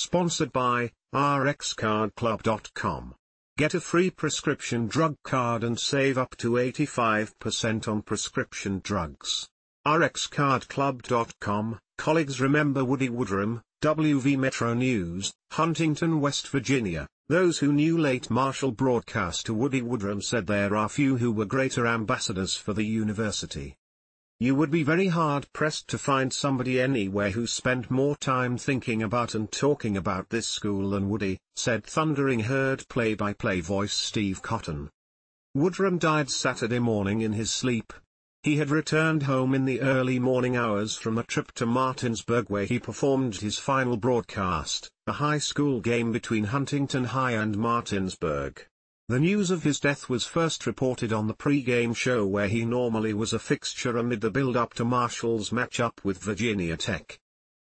Sponsored by rxcardclub.com. Get a free prescription drug card and save up to 85% on prescription drugs. rxcardclub.com. Colleagues remember Woody Woodrum, WV Metronews, Huntington, West Virginia. Those who knew late Marshall broadcaster Woody Woodrum said there are few who were greater ambassadors for the university. You would be very hard-pressed to find somebody anywhere who spent more time thinking about and talking about this school than Woody, said Thundering Herd play-by-play voice Steve Cotton. Woodrum died Saturday morning in his sleep. He had returned home in the early morning hours from a trip to Martinsburg where he performed his final broadcast, a high school game between Huntington High and Martinsburg. The news of his death was first reported on the pre-game show where he normally was a fixture amid the build-up to Marshall's matchup with Virginia Tech.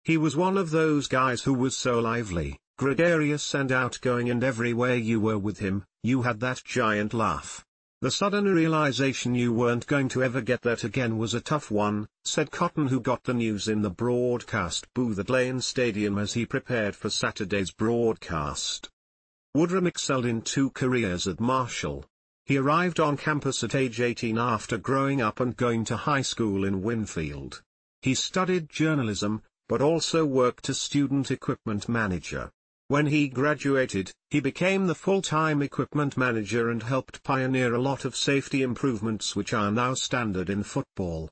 He was one of those guys who was so lively, gregarious and outgoing, and everywhere you were with him, you had that giant laugh. The sudden realization you weren't going to ever get that again was a tough one, said Cotton, who got the news in the broadcast booth at Lane Stadium as he prepared for Saturday's broadcast. Woodrum excelled in 2 careers at Marshall. He arrived on campus at age 18 after growing up and going to high school in Winfield. He studied journalism, but also worked as student equipment manager. When he graduated, he became the full-time equipment manager and helped pioneer a lot of safety improvements which are now standard in football.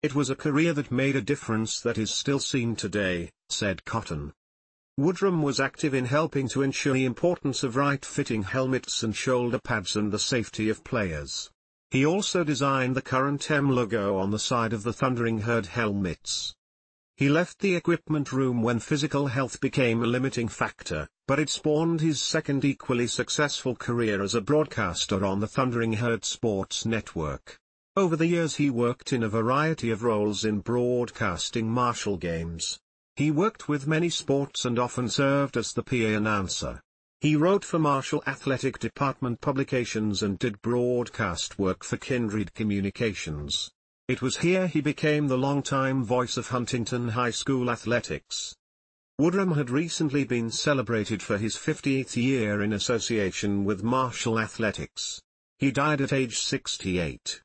It was a career that made a difference that is still seen today, said Cotton. Woodrum was active in helping to ensure the importance of right-fitting helmets and shoulder pads and the safety of players. He also designed the current M logo on the side of the Thundering Herd helmets. He left the equipment room when physical health became a limiting factor, but it spawned his second equally successful career as a broadcaster on the Thundering Herd Sports Network. Over the years he worked in a variety of roles in broadcasting Marshall games. He worked with many sports and often served as the PA announcer. He wrote for Marshall Athletic Department publications and did broadcast work for Kindred Communications. It was here he became the longtime voice of Huntington High School athletics. Woodrum had recently been celebrated for his 50th year in association with Marshall Athletics. He died at age 68.